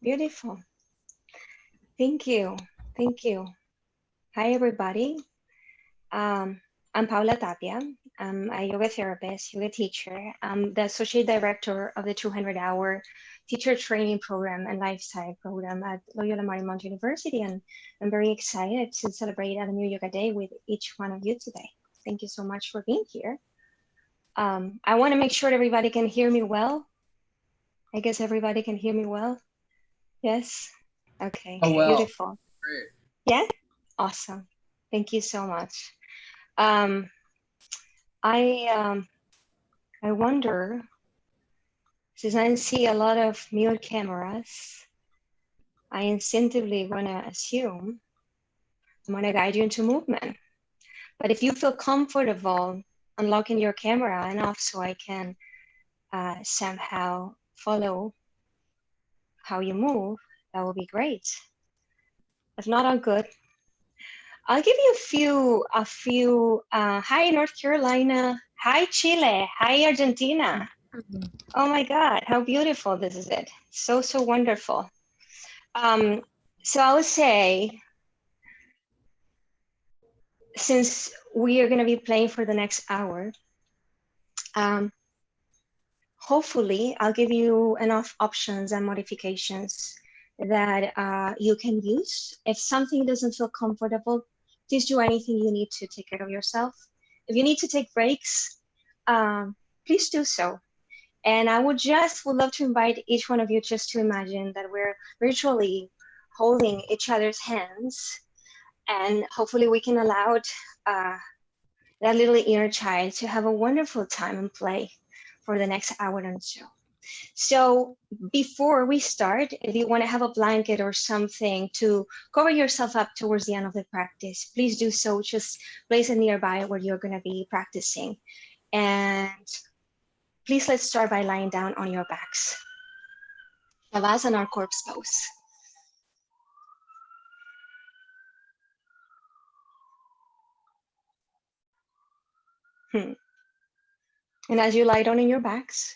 Beautiful. Thank you. Thank you. Hi, everybody. I'm Paula Tapia. I'm a yoga therapist, yoga teacher. I'm the associate director of the 200-hour teacher training program and lifestyle program at Loyola Marymount University. And I'm very excited to celebrate a new yoga day with each one of you today. Thank you so much for being here. I want to make sure everybody can hear me well. I guess everybody can hear me well. Yes. Okay. Oh, well. Beautiful. Great. Yeah. Awesome. Thank you so much. Um, I wonder, since I see a lot of mute cameras, I instinctively want to assume I'm going to guide you into movement. But if you feel comfortable unlocking your camera enough so I can somehow follow how you move, that would be great. If not, I'm good. I'll give you a few. Hi, North Carolina. Hi, Chile. Hi, Argentina. Oh my God, how beautiful this is it. So, so wonderful. So I would say, since we are going to be playing for the next hour, hopefully I'll give you enough options and modifications that you can use. If something doesn't feel comfortable, please do anything you need to take care of yourself. If you need to take breaks, please do so. And I would love to invite each one of you just to imagine that we're virtually holding each other's hands, and hopefully we can allow that little inner child to have a wonderful time and play for the next hour or so. So before we start, if you want to have a blanket or something to cover yourself up towards the end of the practice, please do so. Just place it nearby where you're going to be practicing. And please, let's start by lying down on your backs. Shavasana, or corpse pose. And as you lie down on your backs,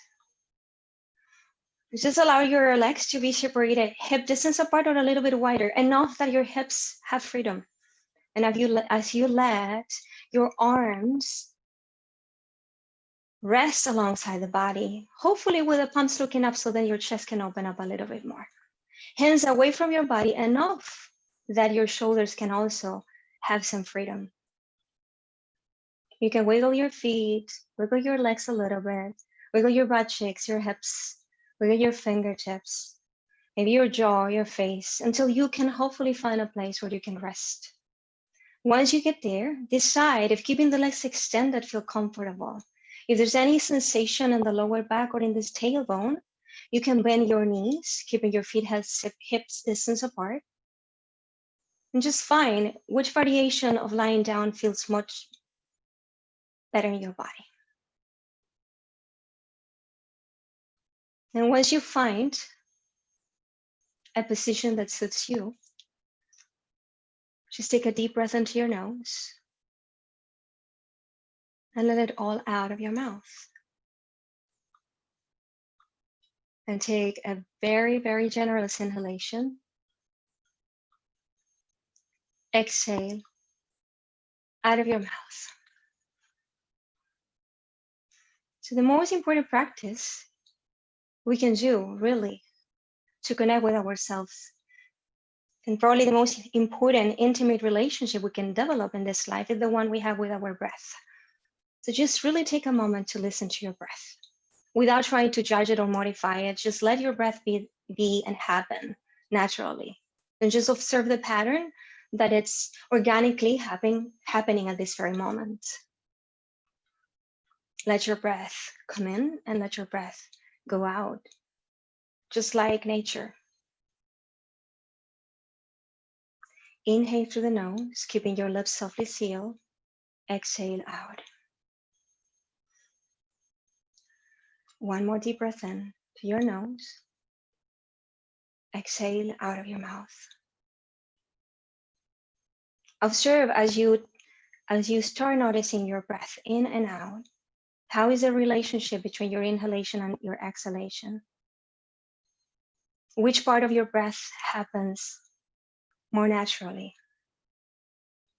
just allow your legs to be separated, hip distance apart or a little bit wider, enough that your hips have freedom. And as you let your arms rest alongside the body, hopefully with the palms looking up so that your chest can open up a little bit more. Hands away from your body, enough that your shoulders can also have some freedom. You can wiggle your feet, wiggle your legs a little bit, wiggle your butt cheeks, your hips, wiggle your fingertips, maybe your jaw, your face, until you can hopefully find a place where you can rest. Once you get there, decide if keeping the legs extended feel comfortable. If there's any sensation in the lower back or in this tailbone, you can bend your knees, keeping your feet hips distance apart. And just find which variation of lying down feels much better in your body. And once you find a position that suits you, just take a deep breath into your nose and let it all out of your mouth. And take a very, very generous inhalation. Exhale out of your mouth. So the most important practice we can do, really, to connect with ourselves, and probably the most important intimate relationship we can develop in this life, is the one we have with our breath. So just really take a moment to listen to your breath without trying to judge it or modify it. Just let your breath be and happen naturally. And just observe the pattern that it's organically happening at this very moment. Let your breath come in and let your breath go out, just like nature. Inhale through the nose, keeping your lips softly sealed. Exhale out. One more deep breath in to your nose. Exhale out of your mouth. Observe as you start noticing your breath in and out. How is the relationship between your inhalation and your exhalation? Which part of your breath happens more naturally?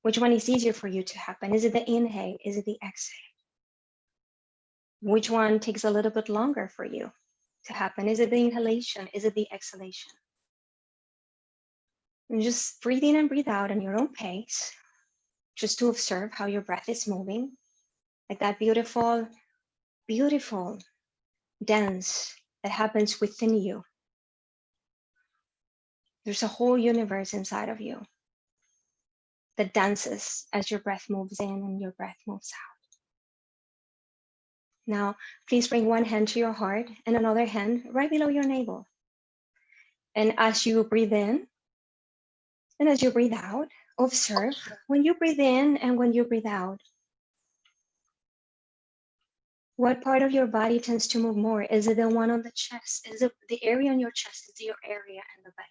Which one is easier for you to happen? Is it the inhale? Is it the exhale? Which one takes a little bit longer for you to happen? Is it the inhalation? Is it the exhalation? And just breathe in and breathe out in your own pace, just to observe how your breath is moving, like that beautiful, beautiful dance that happens within you. There's a whole universe inside of you that dances as your breath moves in and your breath moves out. Now, please bring one hand to your heart and another hand right below your navel. And as you breathe in and as you breathe out, observe when you breathe in and when you breathe out, what part of your body tends to move more? Is it the one on the chest? Is it the area on your chest? Is it your area in the belly?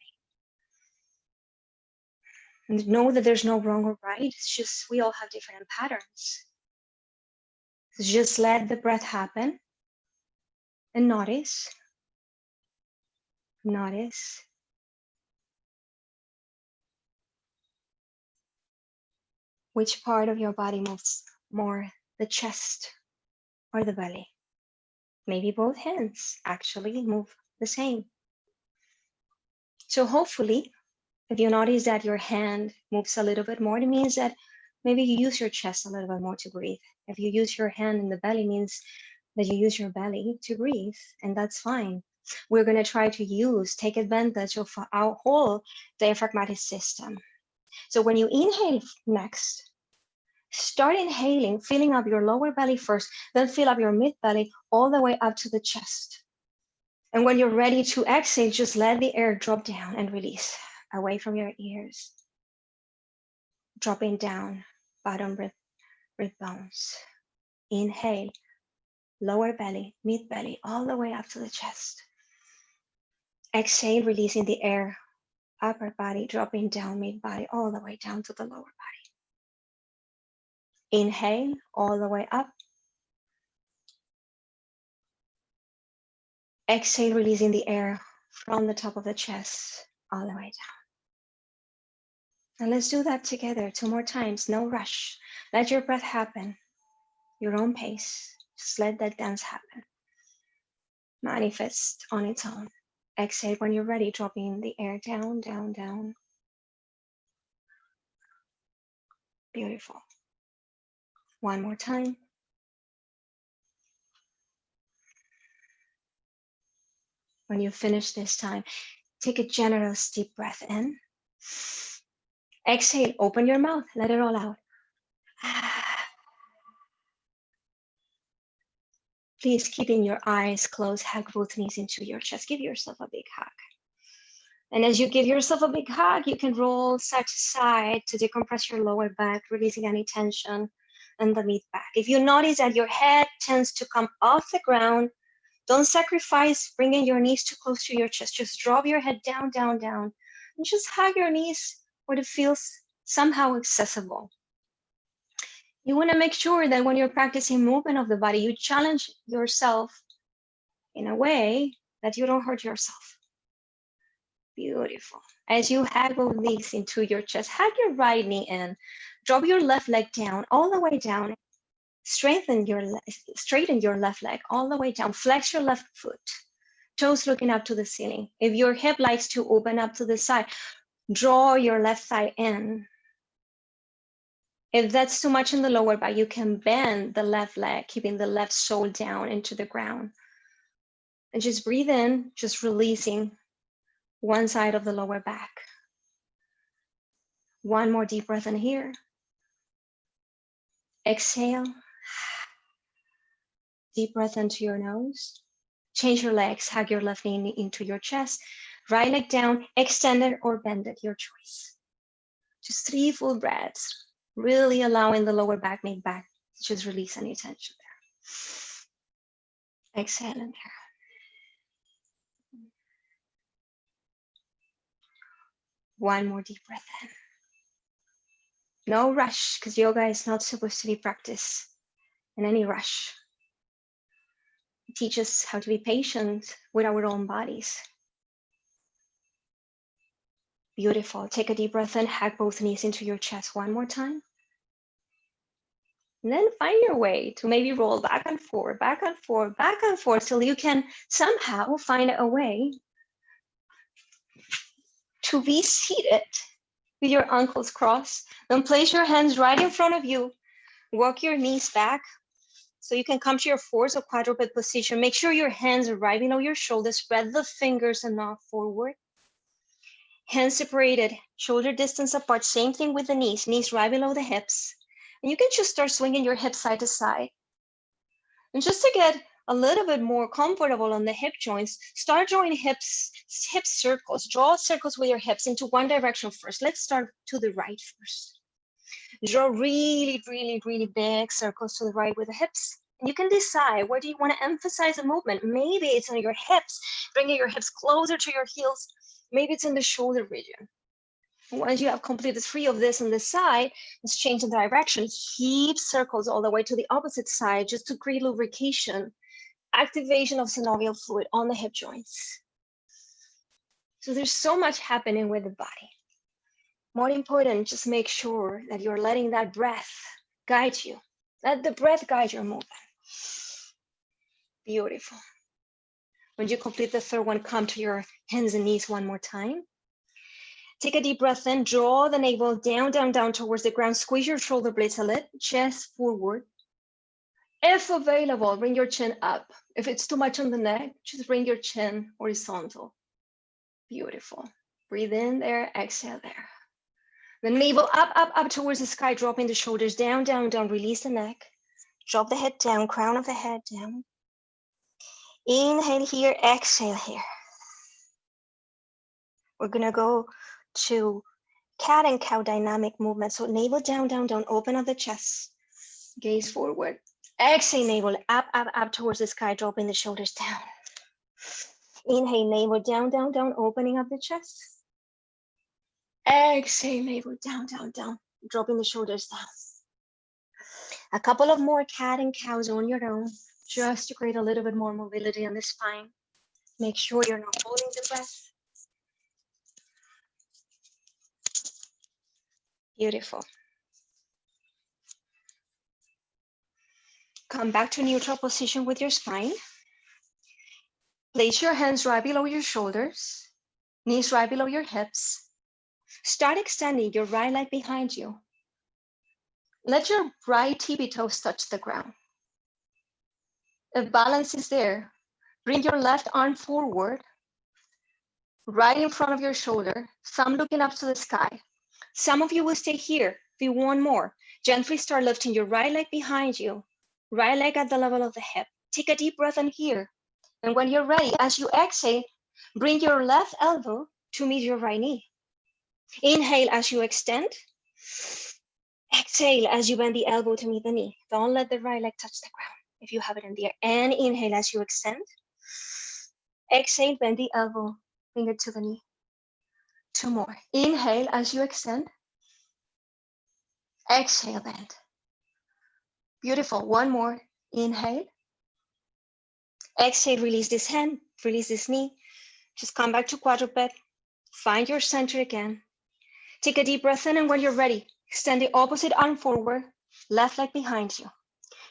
And know that there's no wrong or right. It's just we all have different patterns. So just let the breath happen and notice. Notice. Which part of your body moves more, the chest or the belly? Maybe both hands actually move the same. So hopefully, if you notice that your hand moves a little bit more, it means that maybe you use your chest a little bit more to breathe. If you use your hand in the belly, it means that you use your belly to breathe, and that's fine. We're going to try to take advantage of our whole diaphragmatic system. So when you inhale next, start inhaling, filling up your lower belly first, then fill up your mid belly all the way up to the chest. And when you're ready to exhale, just let the air drop down and release away from your ears. Dropping down, bottom rib bones. Inhale, lower belly, mid belly, all the way up to the chest. Exhale, releasing the air, upper body, dropping down, mid body, all the way down to the lower body. Inhale, all the way up. Exhale, releasing the air from the top of the chest, all the way down. And let's do that together 2 more times, no rush. Let your breath happen, your own pace. Just let that dance happen. Manifest on its own. Exhale when you're ready, dropping the air down, down, down. Beautiful. One more time. When you finish this time, take a generous deep breath in. Exhale, open your mouth, let it all out. Please, keeping your eyes closed, hug both knees into your chest. Give yourself a big hug. And as you give yourself a big hug, you can roll side to side to decompress your lower back, releasing any tension in the mid back. If you notice that your head tends to come off the ground, don't sacrifice bringing your knees too close to your chest. Just drop your head down, down, down, and just hug your knees where it feels somehow accessible. You want to make sure that when you're practicing movement of the body, you challenge yourself in a way that you don't hurt yourself. Beautiful. As you hug both knees into your chest, hug your right knee in. Drop your left leg down, all the way down. Straighten your left leg all the way down. Flex your left foot. Toes looking up to the ceiling. If your hip likes to open up to the side, draw your left thigh in. If that's too much in the lower back, you can bend the left leg, keeping the left sole down into the ground. And just breathe in, just releasing one side of the lower back. One more deep breath in here. Exhale. Deep breath into your nose. Change your legs, hug your left knee into your chest. Right leg down, extend it or bend it, your choice. Just 3 full breaths, really allowing the lower back, mid back to just release any tension there. Exhale in there. One more deep breath in. No rush, because yoga is not supposed to be practiced in any rush. It teaches us how to be patient with our own bodies. Beautiful. Take a deep breath in, hug both knees into your chest one more time. And then find your way to maybe roll back and forth, back and forth, back and forth, till you can somehow find a way to be seated with your ankles crossed. Then place your hands right in front of you. Walk your knees back so you can come to your fourth or quadruped position. Make sure your hands are right below your shoulders. Spread the fingers and not forward. Hands separated, shoulder distance apart. Same thing with the knees. Knees right below the hips. And you can just start swinging your hips side to side. And just to get a little bit more comfortable on the hip joints, start drawing hip circles. Draw circles with your hips into one direction first. Let's start to the right first. Draw really, really, really big circles to the right with the hips. And you can decide where do you want to emphasize the movement. Maybe it's on your hips, bringing your hips closer to your heels. Maybe it's in the shoulder region. Once you have completed 3 of this on this side, let's change the direction. Keep circles all the way to the opposite side just to create lubrication, activation of synovial fluid on the hip joints. So there's so much happening with the body. More important, just make sure that you're letting that breath guide you. Let the breath guide your movement. Beautiful. When you complete the third one, come to your hands and knees one more time. Take a deep breath in, draw the navel down, down, down towards the ground. Squeeze your shoulder blades a little, chest forward. If available, bring your chin up. If it's too much on the neck, just bring your chin horizontal. Beautiful. Breathe in there, exhale there. The navel up, up, up towards the sky, dropping the shoulders down, down, down. Release the neck. Drop the head down, crown of the head down. Inhale here, exhale here. We're gonna go to cat and cow dynamic movement. So navel down, down, down, open up the chest, gaze forward. Exhale, navel up, up, up towards the sky, dropping the shoulders down. Inhale, navel down, down, down, opening up the chest. Exhale, navel down, down, down, dropping the shoulders down. A couple of more cat and cows on your own, just to create a little bit more mobility on the spine. Make sure you're not holding the breath. Beautiful. Come back to neutral position with your spine. Place your hands right below your shoulders, knees right below your hips. Start extending your right leg behind you. Let your right tippy toes touch the ground. If balance is there, bring your left arm forward, right in front of your shoulder, thumb looking up to the sky. Some of you will stay here. If you want more, gently start lifting your right leg behind you, right leg at the level of the hip. Take a deep breath in here. And when you're ready, as you exhale, bring your left elbow to meet your right knee. Inhale as you extend. Exhale as you bend the elbow to meet the knee. Don't let the right leg touch the ground if you have it in the air. And inhale as you extend. Exhale, bend the elbow, bring it to the knee. 2 more. Inhale as you extend. Exhale, bend. Beautiful. 1 more. Inhale. Exhale, release this hand, release this knee. Just come back to quadruped. Find your center again. Take a deep breath in, and when you're ready, extend the opposite arm forward, left leg behind you.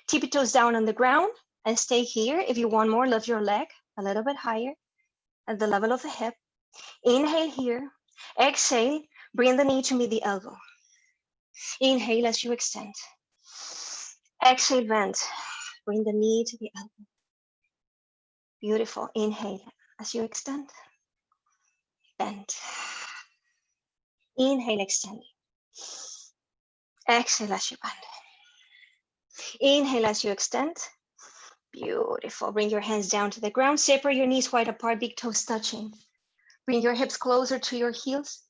Tippy toes down on the ground and stay here. If you want more, lift your leg a little bit higher at the level of the hip. Inhale here. Exhale, bring the knee to meet the elbow. Inhale as you extend. Exhale, bend. Bring the knee to the elbow. Beautiful. Inhale as you extend. Bend. Inhale, extend. Exhale as you bend. Inhale as you extend. Beautiful. Bring your hands down to the ground. Separate your knees wide apart, big toes touching. Bring your hips closer to your heels.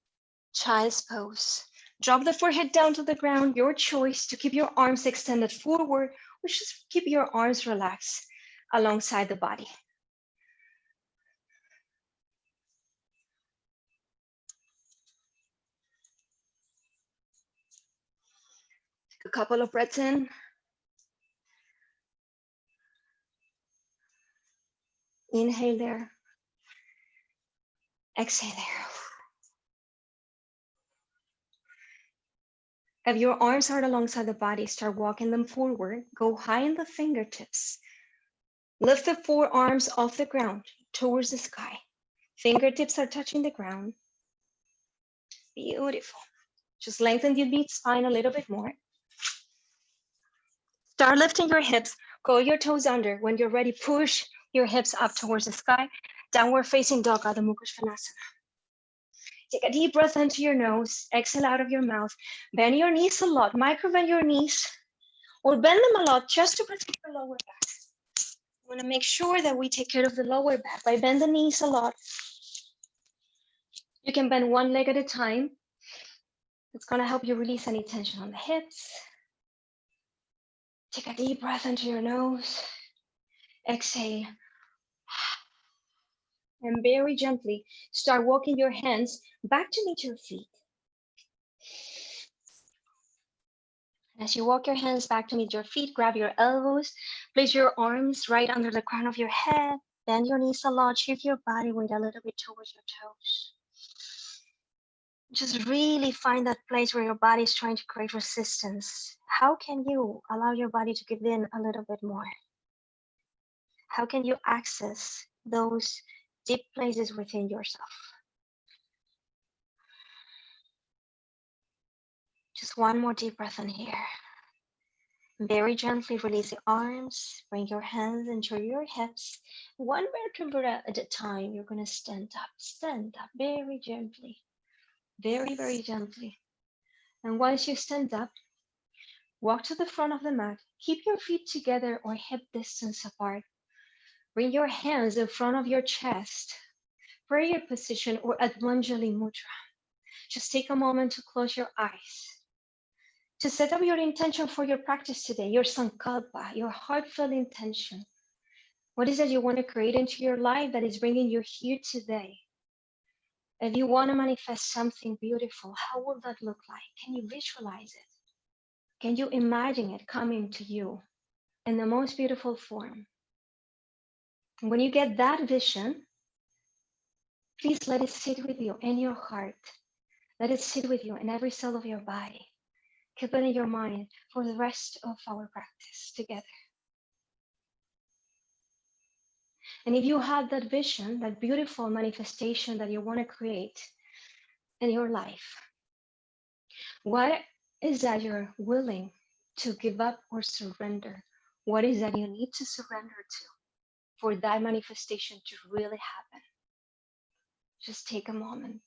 Child's pose. Drop the forehead down to the ground. Your choice to keep your arms extended forward or just keep your arms relaxed alongside the body. Take a couple of breaths in. Inhale there. Exhale there. If your arms are alongside the body, start walking them forward. Go high in the fingertips. Lift the forearms off the ground towards the sky. Fingertips are touching the ground. Beautiful. Just lengthen your beat spine a little bit more. Start lifting your hips. Curl your toes under. When you're ready, push your hips up towards the sky. Downward facing dog, Adho Mukha Svanasana. Take a deep breath into your nose. Exhale out of your mouth. Bend your knees a lot. Micro bend your knees or bend them a lot just to protect the lower back. We want to make sure that we take care of the lower back by bend the knees a lot. You can bend one leg at a time. It's going to help you release any tension on the hips. Take a deep breath into your nose. Exhale. And very gently start walking your hands back to meet your feet. As you walk your hands back to meet your feet, grab your elbows, place your arms right under the crown of your head, bend your knees a lot, shift your body weight a little bit towards your toes. Just really find that place where your body is trying to create resistance. How can you allow your body to give in a little bit more? How can you access those deep places within yourself? Just one more deep breath in here. Very gently release the arms, bring your hands into your hips. One vertebra at a time, you're gonna stand up very gently, very, very gently. And once you stand up, walk to the front of the mat. Keep your feet together or hip distance apart. Bring your hands in front of your chest, prayer position or Advanjali Mudra. Just take a moment to close your eyes. To set up your intention for your practice today, your sankalpa, your heartfelt intention. What is it you want to create into your life that is bringing you here today? If you want to manifest something beautiful, how will that look like? Can you visualize it? Can you imagine it coming to you in the most beautiful form? And when you get that vision, please let it sit with you in your heart. Let it sit with you in every cell of your body. Keep it in your mind for the rest of our practice together. And if you have that vision, that beautiful manifestation that you want to create in your life, what is that you're willing to give up or surrender? What is that you need to surrender to for that manifestation to really happen? Just take a moment.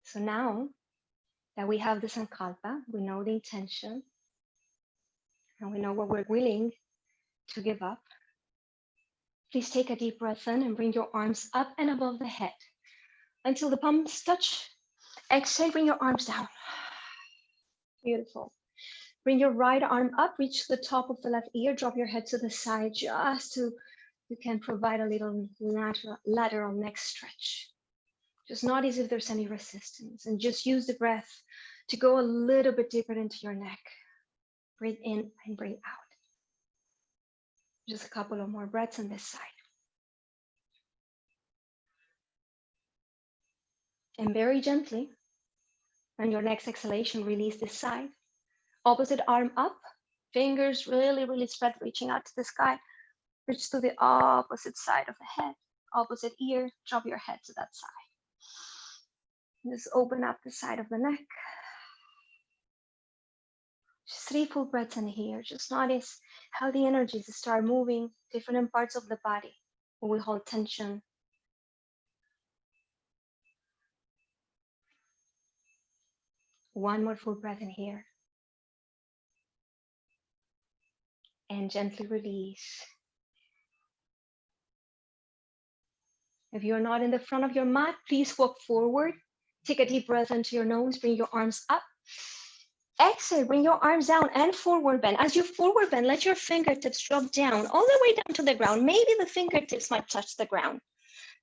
So now that we have the sankalpa, we know the intention, and we know what we're willing to give up, please take a deep breath in and bring your arms up and above the head until the palms touch. Exhale, bring your arms down. Beautiful. Bring your right arm up, reach the top of the left ear, drop your head to the side just to, you can provide a little lateral neck stretch. Just notice if there's any resistance and just use the breath to go a little bit deeper into your neck. Breathe in and breathe out. Just a couple of more breaths on this side. And very gently, on your next exhalation, release this side. Opposite arm up, fingers really, really spread, reaching out to the sky. Reach to the opposite side of the head, opposite ear, drop your head to that side. Just open up the side of the neck. Just 3 full breaths in here. Just notice how the energies start moving different parts of the body when we hold tension. One more full breath in here. And gently release. If you're not in the front of your mat, please walk forward. Take a deep breath into your nose, bring your arms up. Exhale, bring your arms down and forward bend. As you forward bend, let your fingertips drop down, all the way down to the ground. Maybe the fingertips might touch the ground.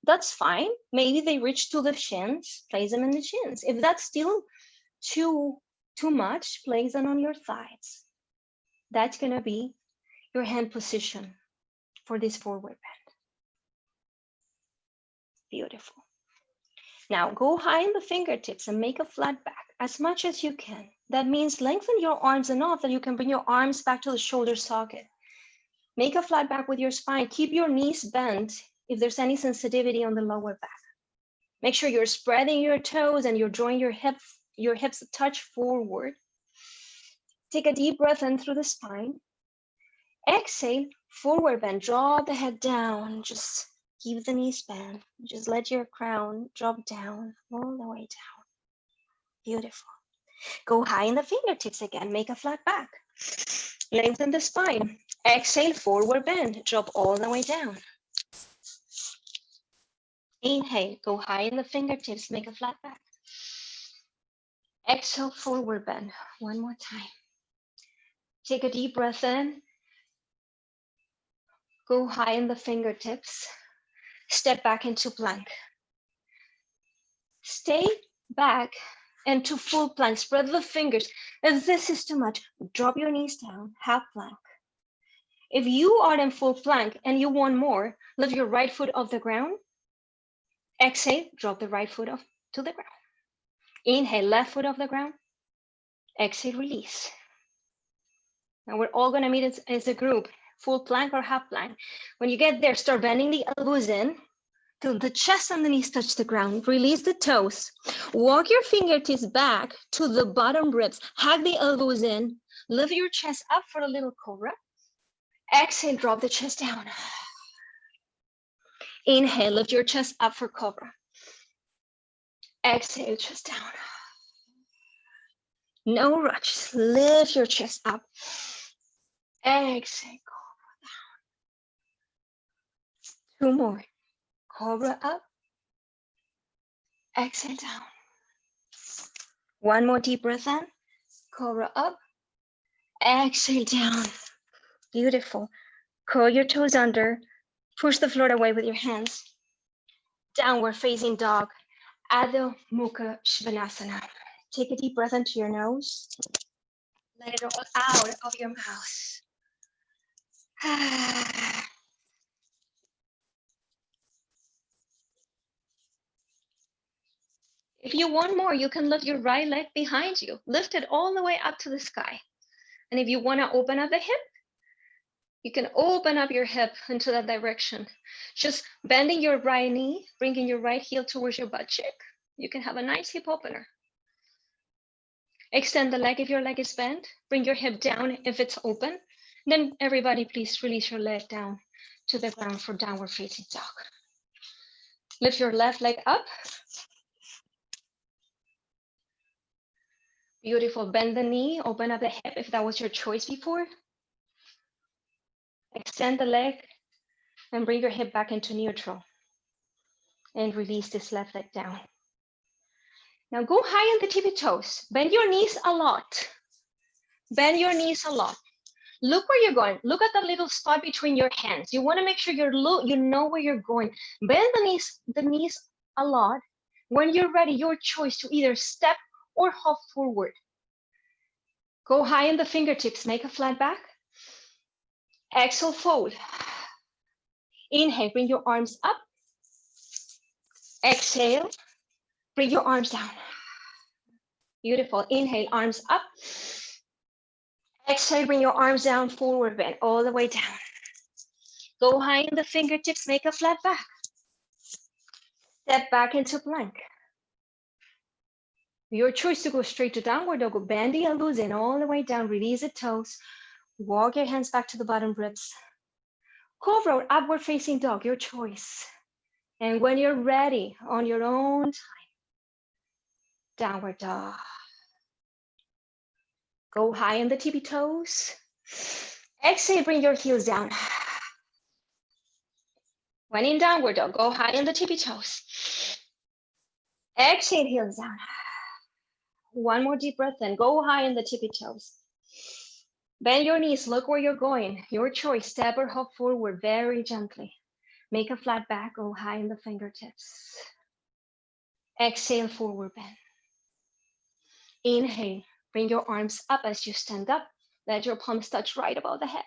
That's fine. Maybe they reach to the shins, place them in the shins. If that's still too much, place them on your thighs. That's gonna be your hand position for this forward bend. Beautiful. Now go high in the fingertips and make a flat back as much as you can. That means lengthen your arms enough that you can bring your arms back to the shoulder socket. Make a flat back with your spine. Keep your knees bent if there's any sensitivity on the lower back. Make sure you're spreading your toes and you're drawing your hips touch forward. Take a deep breath in through the spine. Exhale, forward bend, draw the head down. Just keep the knees bent. Just let your crown drop down, all the way down. Beautiful. Go high in the fingertips again. Make a flat back. Lengthen the spine. Exhale, forward bend, drop all the way down. Inhale, go high in the fingertips, make a flat back. Exhale, forward bend. One more time. Take a deep breath in. Go high in the fingertips. Step back into plank. Stay back into full plank. Spread the fingers. If this is too much, drop your knees down, half plank. If you are in full plank and you want more, lift your right foot off the ground. Exhale, drop the right foot off to the ground. Inhale, left foot off the ground. Exhale, release. Now we're all gonna meet as a group, full plank or half plank. When you get there, start bending the elbows in till the chest and the knees touch the ground. Release the toes. Walk your fingertips back to the bottom ribs. Hug the elbows in. Lift your chest up for a little cobra. Exhale, drop the chest down. Inhale, lift your chest up for cobra. Exhale, chest down. No rush. Lift your chest up. Exhale, cobra down. 2 more. Cobra up. Exhale down. 1 more deep breath in. Cobra up. Exhale down. Beautiful. Curl your toes under. Push the floor away with your hands. Downward facing dog. Adho Mukha Svanasana. Take a deep breath into your nose. Let it all out of your mouth. If you want more, you can lift your right leg behind you. Lift it all the way up to the sky. And if you want to open up the hip, you can open up your hip into that direction. Just bending your right knee, bringing your right heel towards your butt cheek. You can have a nice hip opener. Extend the leg if your leg is bent. Bring your hip down if it's open. Then everybody, please release your leg down to the ground for downward facing dog. Lift your left leg up. Beautiful. Bend the knee, open up the hip if that was your choice before. Extend the leg and bring your hip back into neutral. And release this left leg down. Now go high on the tippy toes. Bend your knees a lot. Bend your knees a lot. Look where you're going. Look at that little spot between your hands. You want to make sure you know where you're going. Bend the knees a lot. When you're ready, your choice to either step or hop forward. Go high in the fingertips. Make a flat back. Exhale, fold. Inhale, bring your arms up. Exhale, bring your arms down. Beautiful. Inhale, arms up. Exhale, bring your arms down, forward bend, all the way down. Go high in the fingertips, make a flat back. Step back into plank. Your choice to go straight to downward dog. Bend the elbows in all the way down, release the toes. Walk your hands back to the bottom ribs. Cobra or upward facing dog, your choice. And when you're ready, on your own time, downward dog. Go high in the tippy toes. Exhale, bring your heels down. When in downward dog, go high in the tippy toes. Exhale, heels down. 1 more deep breath in. Go high in the tippy toes. Bend your knees, look where you're going. Your choice, step or hop forward very gently. Make a flat back, go high in the fingertips. Exhale, forward bend. Inhale, bring your arms up as you stand up. Let your palms touch right above the head.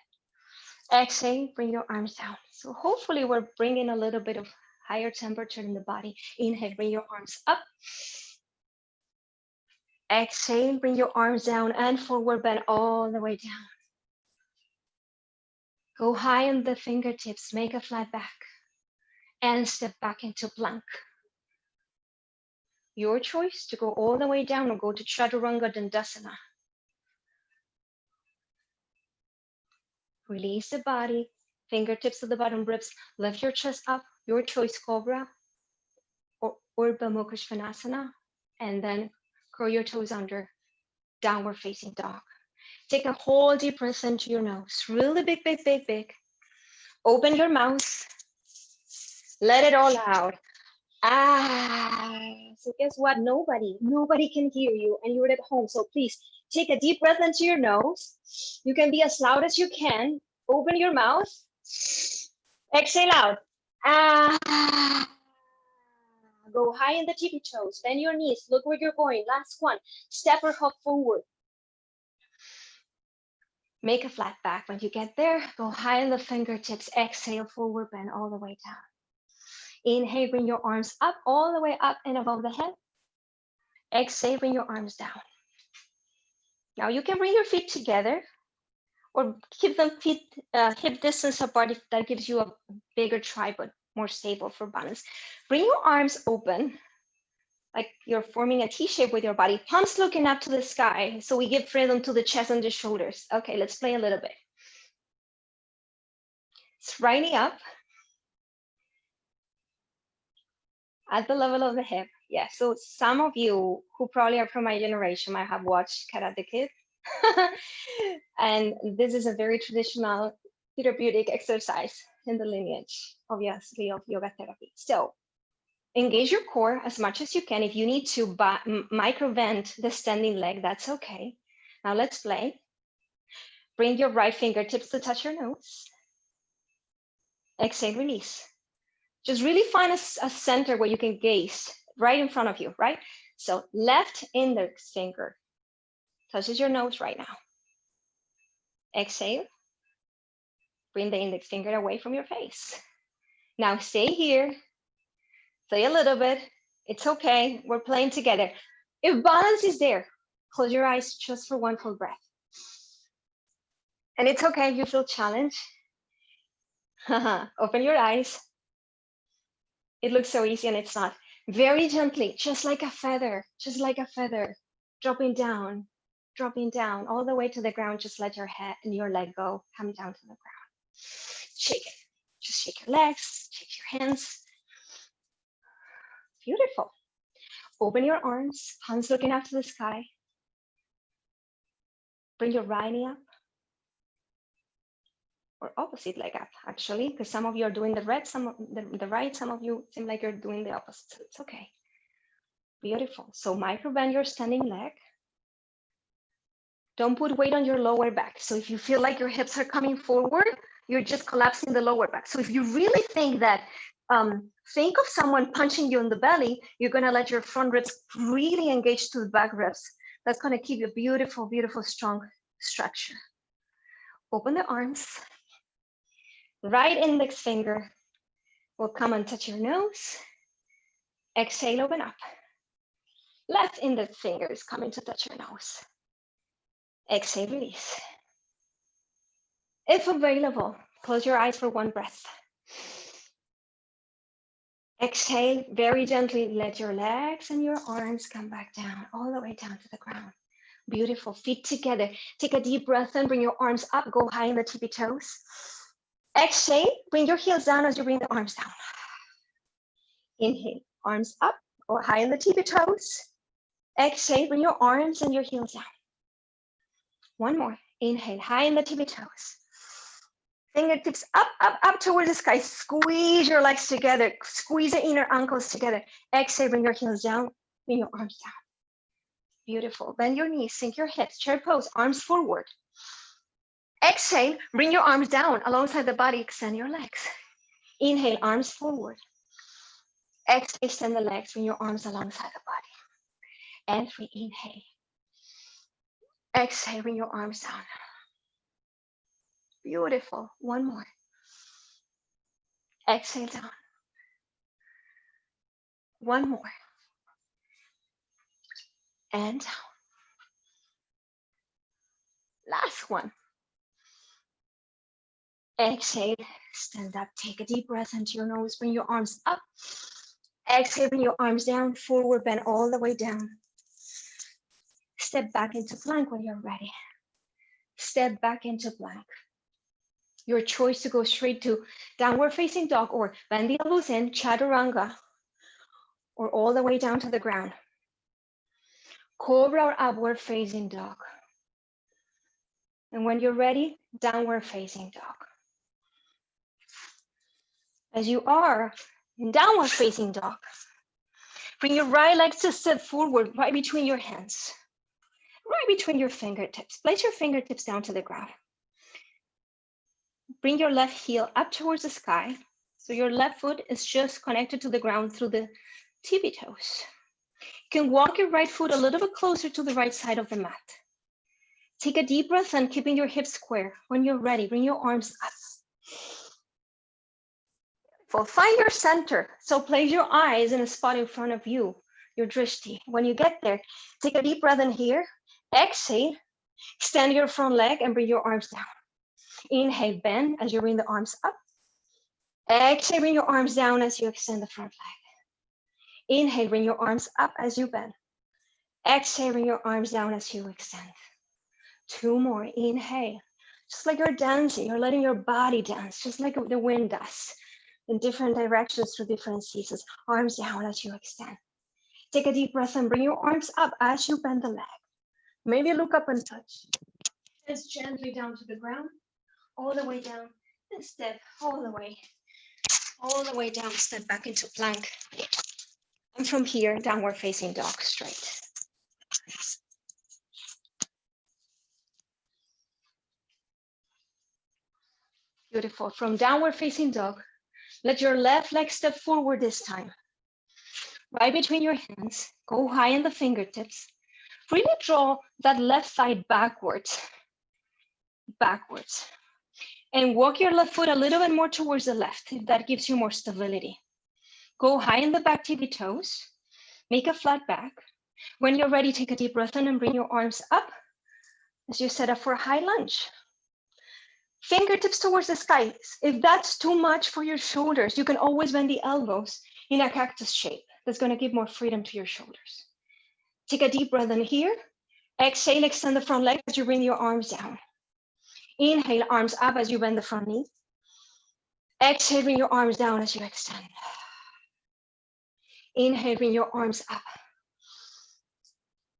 Exhale, bring your arms down. So hopefully we're bringing a little bit of higher temperature in the body. Inhale, bring your arms up. Exhale, bring your arms down and forward bend all the way down. Go high on the fingertips, make a flat back, and step back into plank. Your choice to go all the way down or go to Chaturanga Dandasana. Release the body, fingertips to the bottom ribs, lift your chest up, your choice, Cobra or Urdhva Mukha Svanasana, and then curl your toes under, downward facing dog. Take a whole deep breath into your nose, really big, big, big, big. Open your mouth, let it all out. So guess what? Nobody can hear you and you're at home. So please take a deep breath into your nose. You can be as loud as you can. Open your mouth. Exhale out. Go high in the tippy toes. Bend your knees. Look where you're going. Last one. Step or hop forward. Make a flat back. When you get there, go high in the fingertips. Exhale, forward bend all the way down. Inhale, bring your arms up, all the way up and above the head. Exhale, bring your arms down. Now you can bring your feet together or keep them hip distance apart if that gives you a bigger tripod, more stable for balance. Bring your arms open, like you're forming a T shape with your body. Palms looking up to the sky, so we give freedom to the chest and the shoulders. Okay, let's play a little bit. It's right knee up at the level of the hip. Yeah, so some of you who probably are from my generation might have watched Karate Kid. And this is a very traditional therapeutic exercise in the lineage, obviously, of yoga therapy. So engage your core as much as you can. If you need to micro-bend the standing leg, that's okay. Now let's play. Bring your right fingertips to touch your nose. Exhale, release. Just really find a center where you can gaze right in front of you, right? So left index finger touches your nose right now. Exhale. Bring the index finger away from your face. Now stay here. Play a little bit. It's okay. We're playing together. If balance is there, close your eyes just for one full breath. And it's okay if you feel challenged. Open your eyes. It looks so easy and it's not. Very gently, just like a feather, dropping down, all the way to the ground. Just let your head and your leg go, come down to the ground. Shake it. Just shake your legs, shake your hands. Beautiful. Open your arms, hands looking up to the sky. Bring your right knee up. Or opposite leg up, actually, because some of you are doing the right, some of you seem like you're doing the opposite, so it's okay. Beautiful. So micro bend your standing leg. Don't put weight on your lower back. So if you feel like your hips are coming forward, you're just collapsing the lower back. So if you really think that, think of someone punching you in the belly, you're gonna let your front ribs really engage to the back ribs. That's gonna keep you beautiful, beautiful, strong structure. Open the arms. Right index finger will come and touch your nose. Exhale, open up. Left index finger is coming to touch your nose. Exhale, release. If available, close your eyes for one breath. Exhale, very gently, let your legs and your arms come back down, all the way down to the ground. Beautiful, feet together. Take a deep breath in, bring your arms up, go high in the tippy toes. Exhale, bring your heels down as you bring the arms down. Inhale, arms up or high in the tippy toes. Exhale, bring your arms and your heels down. One more. Inhale, high in the tippy toes. Fingertips up, up, up towards the sky. Squeeze your legs together. Squeeze the inner ankles together. Exhale, bring your heels down. Bring your arms down. Beautiful. Bend your knees, sink your hips. Chair pose, arms forward. Exhale, bring your arms down alongside the body. Extend your legs. Inhale, arms forward. Exhale, extend the legs. Bring your arms alongside the body. And 3, inhale. Exhale, bring your arms down. Beautiful. One more. Exhale down. One more. And down. Last one. Exhale, stand up, take a deep breath into your nose, bring your arms up. Exhale, bring your arms down, forward bend all the way down. Step back into plank when you're ready. Step back into plank. Your choice to go straight to downward facing dog or bend the elbows in, chaturanga, or all the way down to the ground. Cobra or upward facing dog. And when you're ready, downward facing dog. As you are in downward facing dog, bring your right leg to step forward right between your hands, right between your fingertips. Place your fingertips down to the ground. Bring your left heel up towards the sky. So your left foot is just connected to the ground through the tippy toes. You can walk your right foot a little bit closer to the right side of the mat. Take a deep breath in, keeping your hips square. When you're ready, bring your arms up. Well, find your center. So place your eyes in a spot in front of you, your drishti. When you get there, take a deep breath in here. Exhale, extend your front leg and bring your arms down. Inhale, bend as you bring the arms up. Exhale, bring your arms down as you extend the front leg. Inhale, bring your arms up as you bend. Exhale, bring your arms down as you extend. Two more. Inhale. Just like you're dancing, you're letting your body dance, just like the wind does, in different directions through different seasons. Arms down as you extend. Take a deep breath and bring your arms up as you bend the leg. Maybe look up and touch. Just gently down to the ground, all the way down, and step all the way down, step back into plank. And from here, downward facing dog, straight. Beautiful. From downward facing dog, let your left leg step forward this time. Right between your hands, go high in the fingertips. Really draw that left thigh backwards. And walk your left foot a little bit more towards the left, if that gives you more stability. Go high in the back tippy toes. Make a flat back. When you're ready, take a deep breath in and bring your arms up as you set up for a high lunge. Fingertips towards the sky. If that's too much for your shoulders, you can always bend the elbows in a cactus shape. That's going to give more freedom to your shoulders. Take a deep breath in here. Exhale, extend the front leg as you bring your arms down. Inhale, arms up as you bend the front knee. Exhale, bring your arms down as you extend. Inhale, bring your arms up.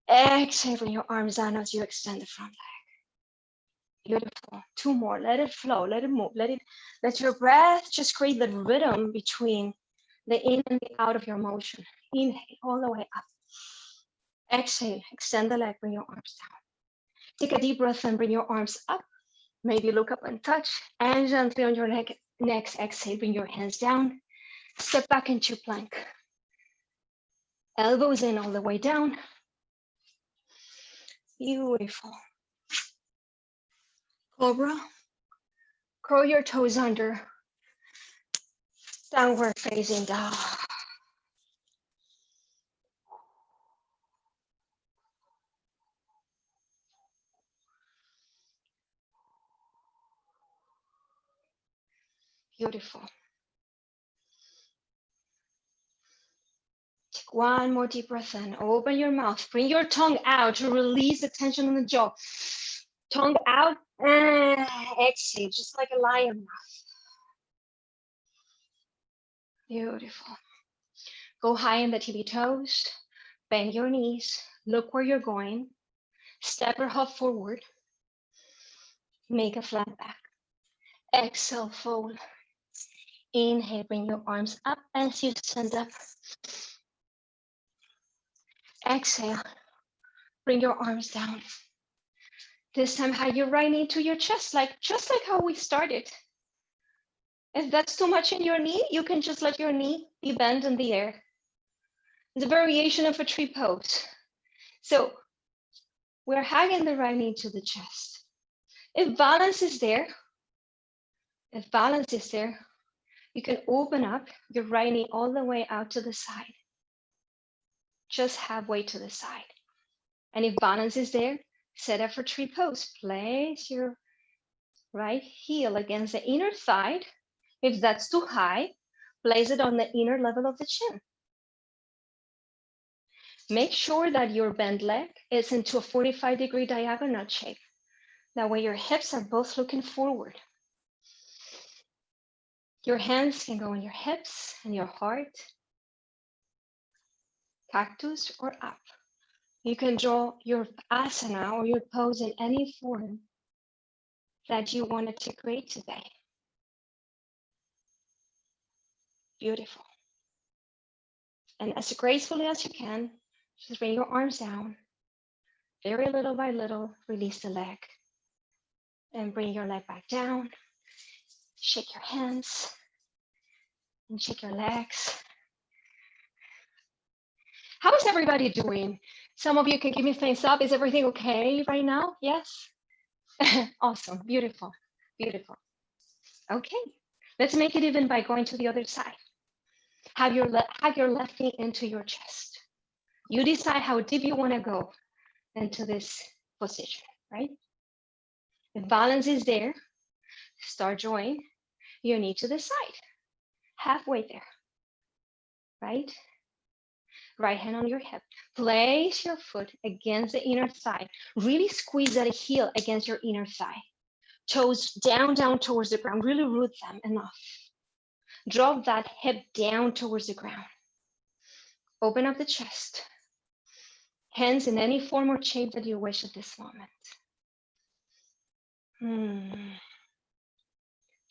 Exhale, bring your arms down as you extend the front leg. Beautiful. Two more. Let it flow. Let it move. Let your breath just create the rhythm between the in and the out of your motion. Inhale all the way up. Exhale. Extend the leg. Bring your arms down. Take a deep breath and bring your arms up. Maybe look up and touch. And gently on your leg. Next exhale. Bring your hands down. Step back into plank. Elbows in all the way down. Beautiful. Cobra. Curl your toes under. Downward facing dog. Beautiful. Take one more deep breath in. Open your mouth. Bring your tongue out to release the tension in the jaw. Tongue out and exhale, just like a lion mouth. Beautiful. Go high in the tippy toes. Bend your knees. Look where you're going. Step or hop forward. Make a flat back. Exhale, fold. Inhale, bring your arms up as you stand up. Exhale, bring your arms down. This time, hide your right knee to your chest, just like how we started. If that's too much in your knee, you can just let your knee be bent in the air. It's a variation of a tree pose. So we're hugging the right knee to the chest. If balance is there, you can open up your right knee all the way out to the side. just halfway to the side. And if balance is there, set up for tree pose. Place your right heel against the inner thigh. If that's too high, place it on the inner level of the chin. Make sure that your bent leg is into a 45-degree diagonal shape. That way your hips are both looking forward. Your hands can go on your hips and your heart, cactus or up. You can draw your asana or your pose in any form that you wanted to create today. Beautiful. And as gracefully as you can, just bring your arms down. Very little by little, release the leg. And bring your leg back down. Shake your hands and shake your legs. How is everybody doing? Some of you can give me thumbs up. Is everything okay right now? Yes? Awesome. Beautiful. Beautiful. Okay. Let's make it even by going to the other side. Have your left knee into your chest. You decide how deep you want to go into this position, right? If balance is there, start drawing your knee to the side, halfway there, right? Right hand on your hip. Place your foot against the inner thigh. Really squeeze that heel against your inner thigh. Toes down towards the ground. Really root them enough. Drop that hip down towards the ground. Open up the chest. Hands in any form or shape that you wish at this moment.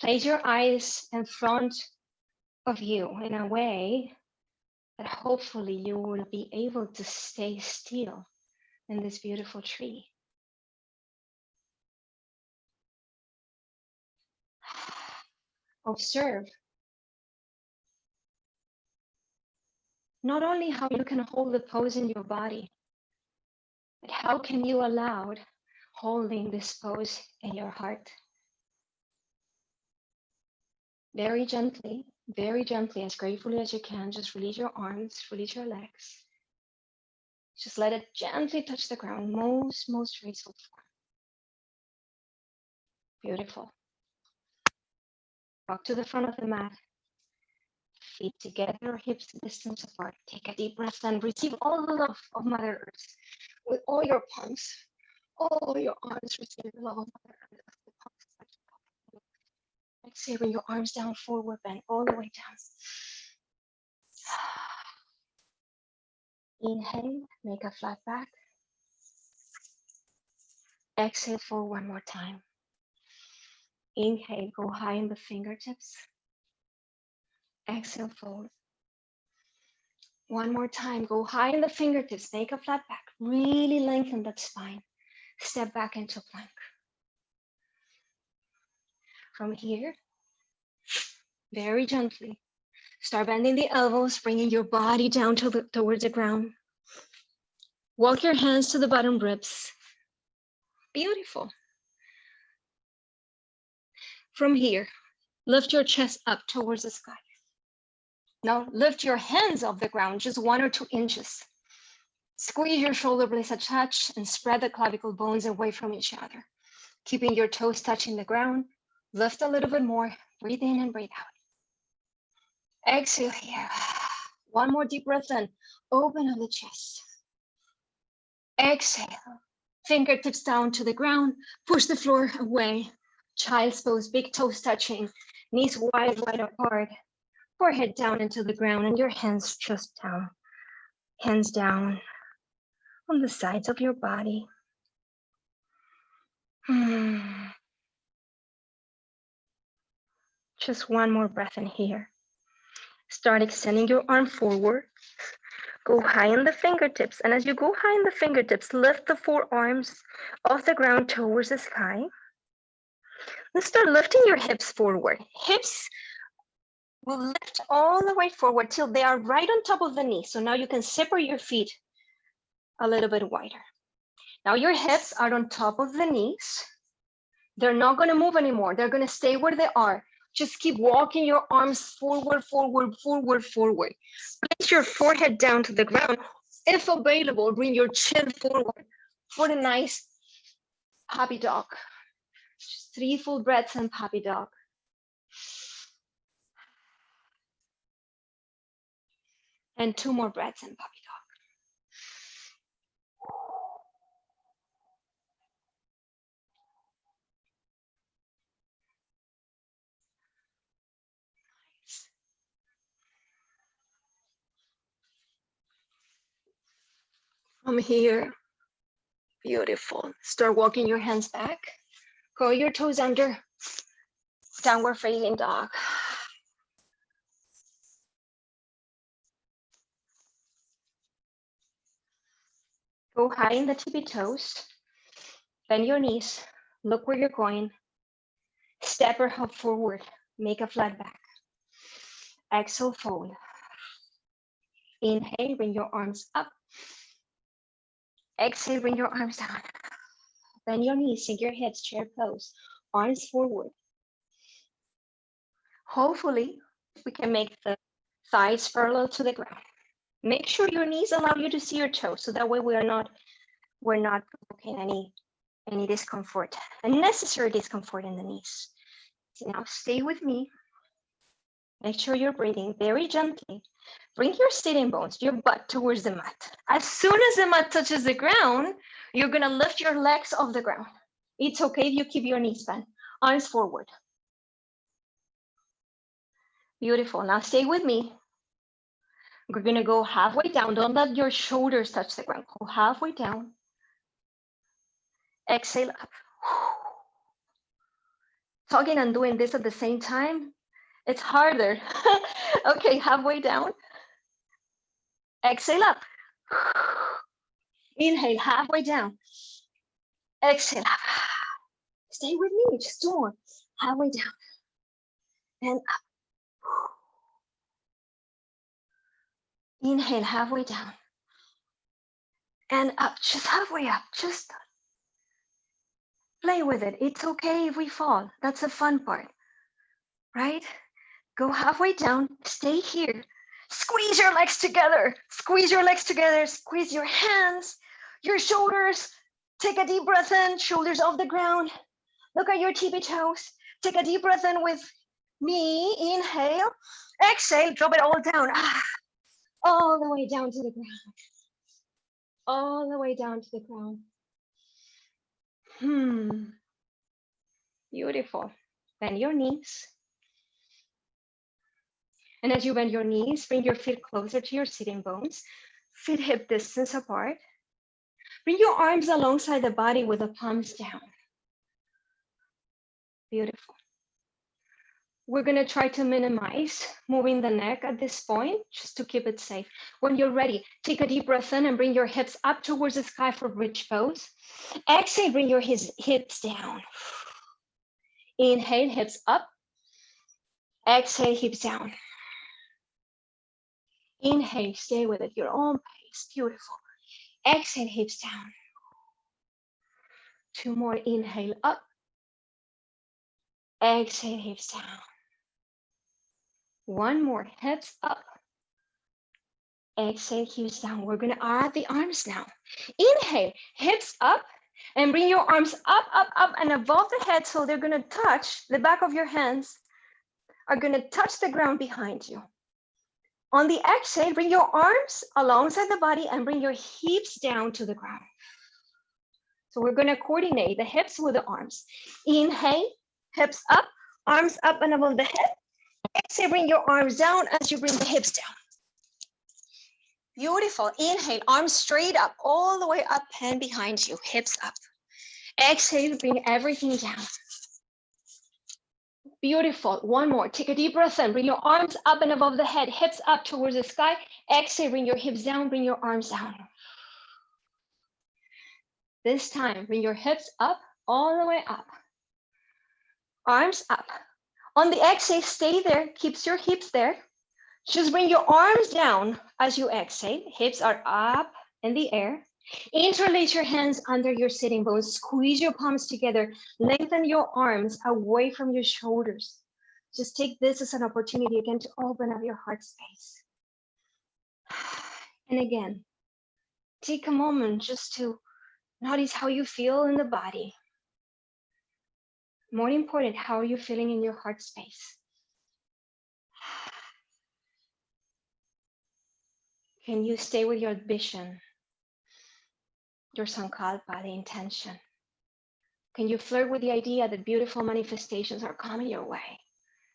Place your eyes in front of you in a way that hopefully you will be able to stay still in this beautiful tree. Observe not only how you can hold the pose in your body, but how can you allow holding this pose in your heart? Very gently, as gratefully as you can, just release your arms, release your legs. Just let it gently touch the ground, most graceful form. Beautiful. Walk to the front of the mat. Feet together, hips distance apart. Take a deep breath and receive all the love of Mother Earth. With all your palms, all your arms, receive the love of Mother Earth. Exhale, bring your arms down, forward bend, all the way down. Inhale, make a flat back. Exhale, fold one more time. Inhale, go high in the fingertips. Exhale, fold. One more time, go high in the fingertips, make a flat back. Really lengthen that spine. Step back into plank. From here, very gently, start bending the elbows, bringing your body down towards the ground. Walk your hands to the bottom ribs. Beautiful. From here, lift your chest up towards the sky. Now lift your hands off the ground, just 1 or 2 inches. Squeeze your shoulder blades a touch and spread the clavicle bones away from each other. Keeping your toes touching the ground. Lift a little bit more. Breathe in and breathe out. Exhale here. One more deep breath in. Open up the chest. Exhale. Fingertips down to the ground. Push the floor away. Child's pose, big toes touching. Knees wide apart. Forehead down into the ground and your hands just down. Hands down on the sides of your body. Just one more breath in here. Start extending your arm forward. Go high in the fingertips. And as you go high in the fingertips, lift the forearms off the ground towards the sky. Then start lifting your hips forward. Hips will lift all the way forward till they are right on top of the knee. So now you can separate your feet a little bit wider. Now your hips are on top of the knees. They're not going to move anymore. They're going to stay where they are. Just keep walking your arms forward. Place your forehead down to the ground. If available, bring your chin forward for the nice puppy dog. Just 3 full breaths in puppy dog. And 2 more breaths in puppy dog. Nice. From here, beautiful. Start walking your hands back. Curl your toes under. Downward facing dog. Go high in the tippy toes. Bend your knees. Look where you're going. Step or hop forward. Make a flat back. Exhale, fold. Inhale, bring your arms up. Exhale, bring your arms down. Bend your knees, sink your hips, chair pose. Arms forward. Hopefully, we can make the thighs parallel to the ground. Make sure your knees allow you to see your toes, so that way we're not provoking any discomfort, unnecessary discomfort in the knees. So now stay with me. Make sure you're breathing very gently. Bring your sitting bones, your butt towards the mat. As soon as the mat touches the ground, you're gonna lift your legs off the ground. It's okay if you keep your knees bent, arms forward. Beautiful, now stay with me. We're gonna go halfway down. Don't let your shoulders touch the ground. Go halfway down. Exhale up. Talking and doing this at the same time, it's harder. Okay, halfway down. Exhale up. Inhale, halfway down. Exhale up. Stay with me, just 2 more. Halfway down. And up. Inhale, halfway down. And up, just halfway up. Just play with it. It's okay if we fall. That's the fun part, right? Go halfway down, stay here. Squeeze your legs together. Squeeze your legs together. Squeeze your hands, your shoulders. Take a deep breath in, shoulders off the ground. Look at your tippy toes. Take a deep breath in with me. Inhale. Exhale, drop it all down. All the way down to the ground. All the way down to the ground. Beautiful. Bend your knees. And as you bend your knees, bring your feet closer to your sitting bones. Feet hip distance apart. Bring your arms alongside the body with the palms down. Beautiful. We're gonna try to minimize moving the neck at this point, just to keep it safe. When you're ready, take a deep breath in and bring your hips up towards the sky for bridge pose. Exhale, bring your hips down. Inhale, hips up. Exhale, hips down. Inhale, stay with it, your own pace, beautiful. Exhale, hips down. 2 more, inhale up. Exhale, hips down. 1 more, hips up. Exhale, hips down. We're gonna add the arms now. Inhale, hips up, and bring your arms up, up, up, and above the head, so they're gonna touch, the back of your hands are gonna touch the ground behind you. On the exhale, bring your arms alongside the body and bring your hips down to the ground. So we're gonna coordinate the hips with the arms. Inhale, hips up, arms up and above the head. Exhale, bring your arms down as you bring the hips down. Beautiful. Inhale, arms straight up, all the way up and behind you, hips up. Exhale, bring everything down. Beautiful. 1 more. Take a deep breath in. Bring your arms up and above the head, hips up towards the sky. Exhale, bring your hips down, bring your arms down. This time, bring your hips up, all the way up. Arms up. On the exhale, stay there. Keep your hips there. Just bring your arms down as you exhale. Hips are up in the air. Interlace your hands under your sitting bones. Squeeze your palms together. Lengthen your arms away from your shoulders. Just take this as an opportunity again to open up your heart space. And again, Take a moment just to notice how you feel in the body. More important, how are you feeling in your heart space? Can you stay with your vision, your sankalpa, the intention? Can you flirt with the idea that beautiful manifestations are coming your way?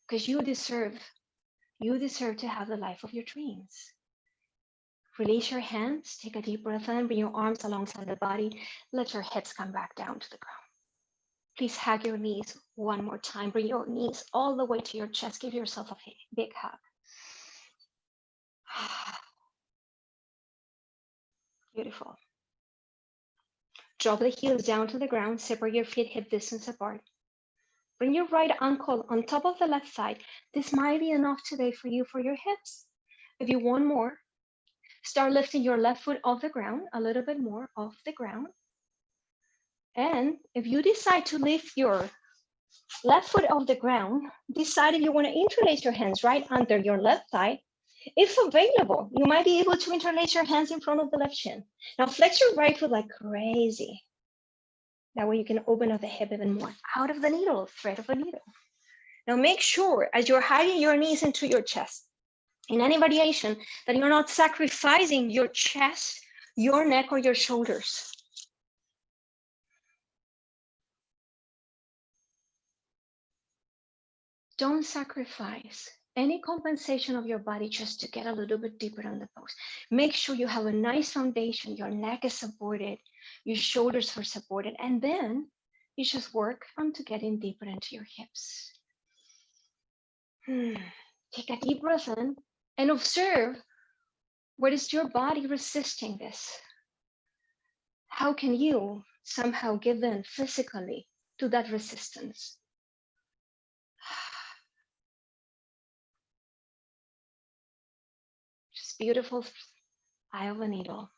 Because you deserve to have the life of your dreams. Release your hands, take a deep breath in, bring your arms alongside the body, let your hips come back down to the ground. Please hug your knees one more time. Bring your knees all the way to your chest. Give yourself a big hug. Beautiful. Drop the heels down to the ground. Separate your feet hip distance apart. Bring your right ankle on top of the left side. This might be enough today for you for your hips. If you want more, start lifting your left foot off the ground, a little bit more off the ground. And if you decide to lift your left foot off the ground, decide if you want to interlace your hands right under your left thigh. If available, you might be able to interlace your hands in front of the left shin. Now flex your right foot like crazy. That way you can open up the hip even more, out of the needle, thread of the needle. Now make sure as you're hugging your knees into your chest, in any variation, that you're not sacrificing your chest, your neck, or your shoulders. Don't sacrifice any compensation of your body just to get a little bit deeper on the pose. Make sure you have a nice foundation, your neck is supported, your shoulders are supported, and then you just work on to getting deeper into your hips. Take a deep breath in and observe, what is your body resisting this? How can you somehow give in physically to that resistance? Just beautiful eye of a needle.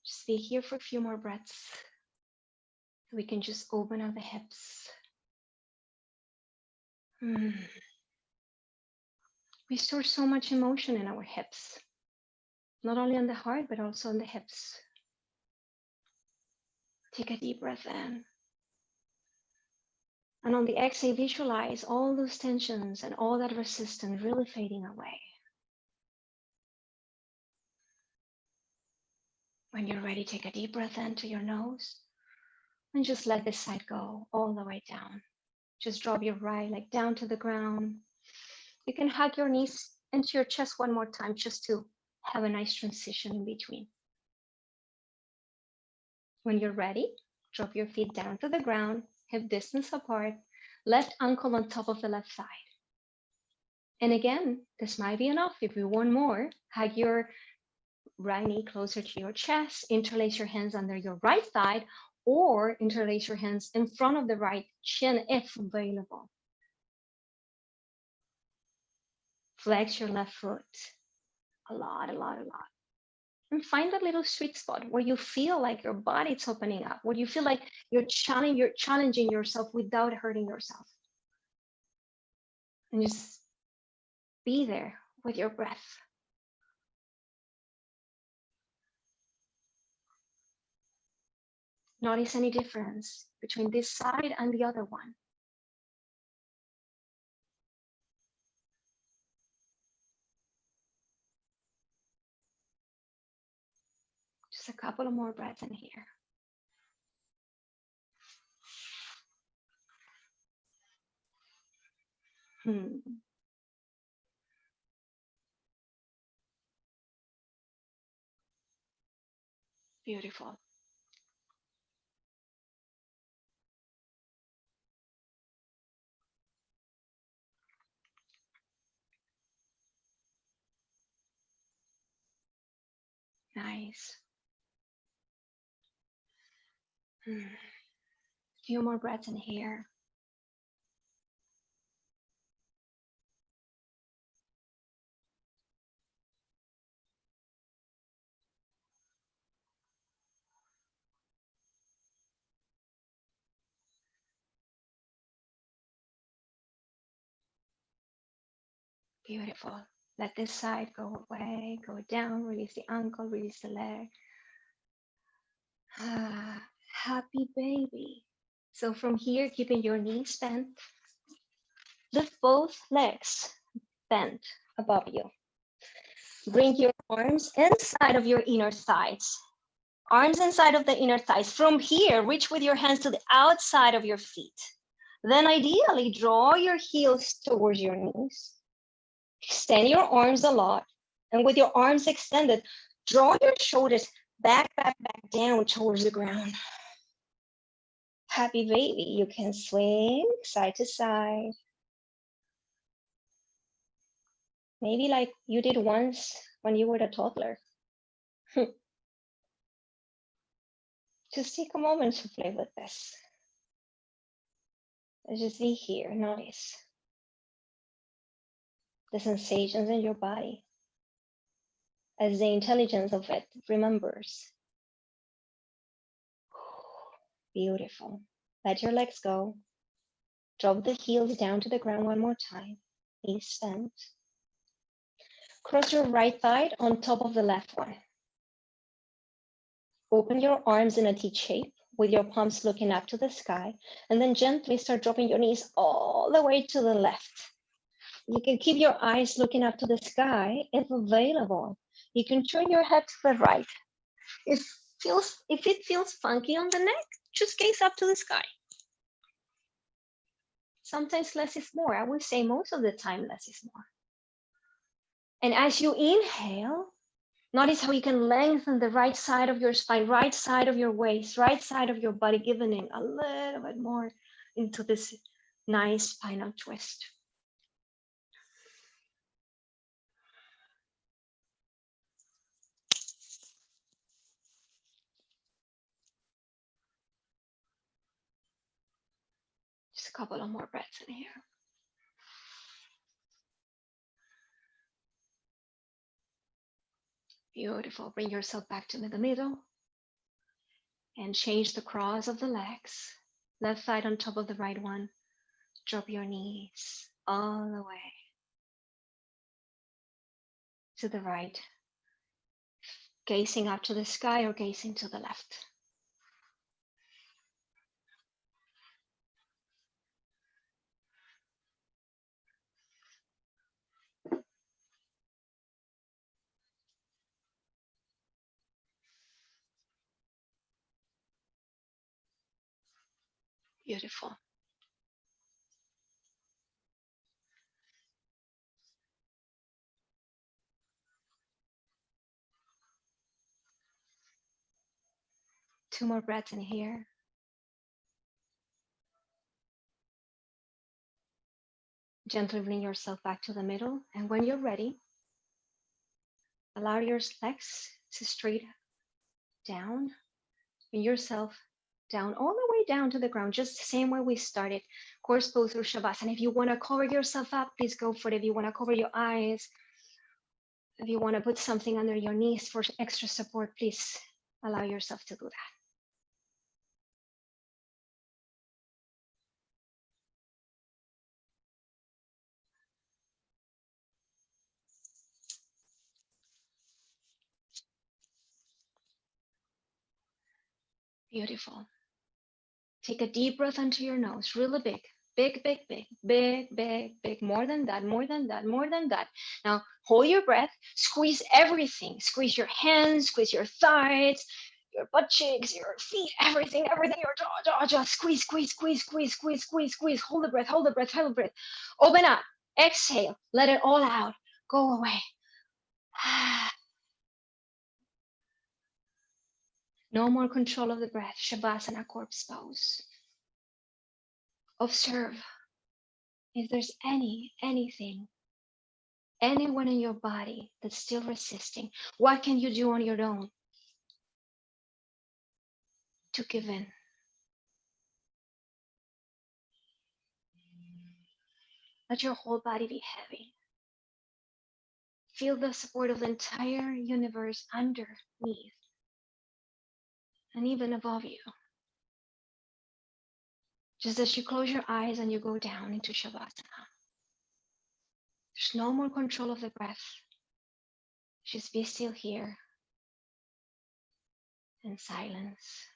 Just be here for a few more breaths. So we can just open up the hips. We store so much emotion in our hips, not only on the heart, but also on the hips. Take a deep breath in. And on the exhale, visualize all those tensions and all that resistance really fading away. When you're ready, take a deep breath into your nose and just let this side go all the way down. Just drop your right leg down to the ground. You can hug your knees into your chest one more time just to have a nice transition in between. When you're ready, drop your feet down to the ground, hip distance apart, left ankle on top of the left side. And again, this might be enough. If you want more, hug your right knee closer to your chest, interlace your hands under your right thigh, or interlace your hands in front of the right shin if available. Flex your left foot a lot. And find that little sweet spot where you feel like your body's opening up, where you feel like you're challenging yourself without hurting yourself. And just be there with your breath. Notice any difference between this side and the other one. Just a couple of more breaths in here. Beautiful. Nice. Few more breaths in here. Beautiful. Let this side go away, go down, release the ankle, release the leg. Happy baby. So from here, keeping your knees bent, lift both legs bent above you. Bring your arms inside of your inner thighs. Arms inside of the inner thighs. From here, reach with your hands to the outside of your feet. Then ideally, draw your heels towards your knees. Extend your arms a lot. And with your arms extended, draw your shoulders back down towards the ground. Happy baby, you can swing side to side. Maybe like you did once when you were a toddler. Just take a moment to play with this. Just be here, notice the sensations in your body as the intelligence of it remembers. Beautiful. Let your legs go. Drop the heels down to the ground one more time. Knees bent. Cross your right thigh on top of the left one. Open your arms in a T shape with your palms looking up to the sky, and then gently start dropping your knees all the way to the left. You can keep your eyes looking up to the sky if available. You can turn your head to the right. If it feels funky on the neck, just gaze up to the sky. Sometimes less is more. I would say most of the time less is more. And as you inhale, notice how you can lengthen the right side of your spine, right side of your waist, right side of your body, giving in a little bit more into this nice spinal twist. Just a couple of more breaths in here. Beautiful. Bring yourself back to the middle and change the cross of the legs. Left side on top of the right one. Drop your knees all the way to the right, gazing up to the sky or gazing to the left. Beautiful. Two more breaths in here. Gently bring yourself back to the middle. And when you're ready, allow your legs to straight down. Bring yourself down, all the way down to the ground, just the same way we started. Horse pose or Shavasana. If you want to cover yourself up, please go for it. If you want to cover your eyes, if you want to put something under your knees for extra support, please allow yourself to do that. Beautiful. Take a deep breath into your nose, really big. Big, big, big, big, big, big, more than that, more than that, more than that. Now hold your breath, squeeze everything. Squeeze your hands, squeeze your thighs, your butt cheeks, your feet, everything, your jaw, squeeze, squeeze, squeeze, squeeze, squeeze, squeeze, squeeze. Hold the breath, hold the breath, hold the breath. Open up, exhale, let it all out, go away. No more control of the breath, Shavasana corpse pose. Observe if there's anything, anyone in your body that's still resisting. What can you do on your own to give in? Let your whole body be heavy. Feel the support of the entire universe underneath and even above you. Just as you close your eyes and you go down into Shavasana, there's no more control of the breath. Just be still here and silence.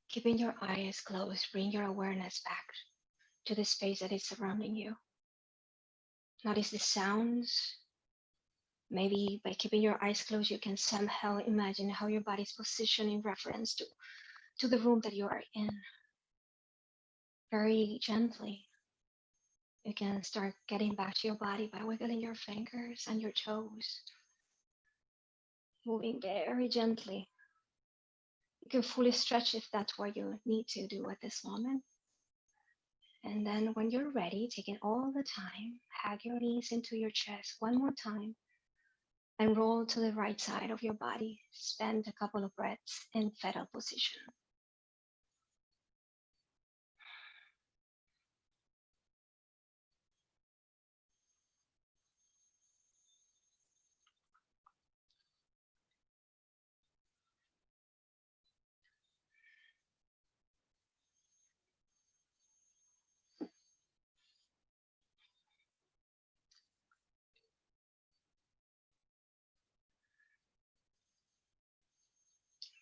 Keeping your eyes closed, bring your awareness back to the space that is surrounding you. Notice the sounds. Maybe by keeping your eyes closed, you can somehow imagine how your body is positioned in reference to the room that you are in. Very gently, you can start getting back to your body by wiggling your fingers and your toes, moving very gently. You can fully stretch if that's what you need to do at this moment. And then when you're ready, taking all the time, hug your knees into your chest one more time and roll to the right side of your body. Spend a couple of breaths in fetal position.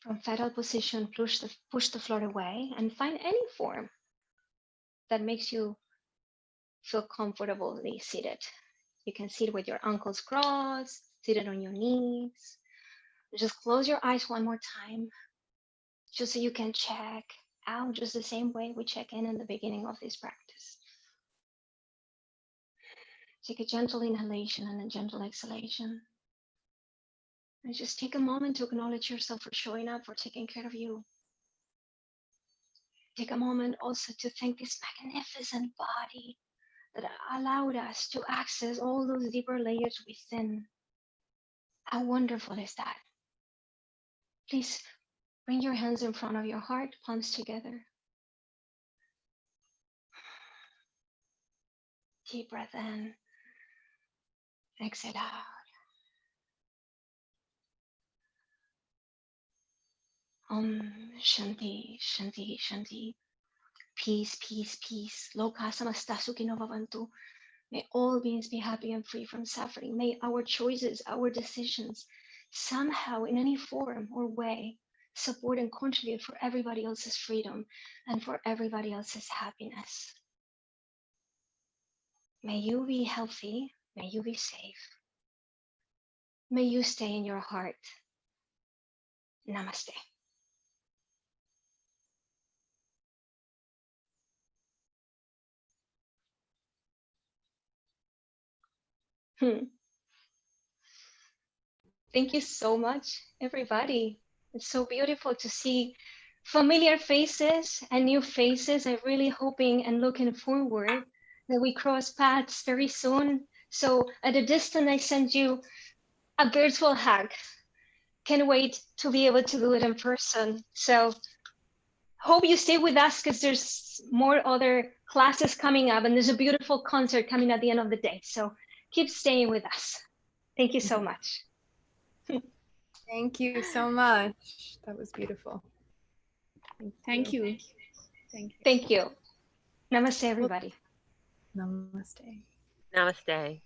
From fetal position, push the floor away and find any form that makes you feel comfortably seated. You can sit with your ankles crossed, seated on your knees. Just close your eyes one more time, just so you can check out just the same way we check in the beginning of this practice. Take a gentle inhalation and a gentle exhalation. And just take a moment to acknowledge yourself for showing up, for taking care of you. Take a moment also to thank this magnificent body that allowed us to access all those deeper layers within. How wonderful is that? Please bring your hands in front of your heart, palms together. Deep breath in, exhale out. Shanti, Shanti, Shanti. Peace, peace, peace. Loka samasta sukhino bhavantu. May all beings be happy and free from suffering. May our choices, our decisions, somehow in any form or way, support and contribute for everybody else's freedom and for everybody else's happiness. May you be healthy. May you be safe. May you stay in your heart. Namaste. Thank you so much, everybody. It's so beautiful to see familiar faces and new faces. I'm really hoping and looking forward that we cross paths very soon. So at a distance, I send you a virtual hug. Can't wait to be able to do it in person. So hope you stay with us because there's more other classes coming up and there's a beautiful concert coming at the end of the day. So keep staying with us. Thank you so much. Thank you so much. That was beautiful. Thank you. Thank you. Thank you. Namaste, everybody. Namaste. Namaste.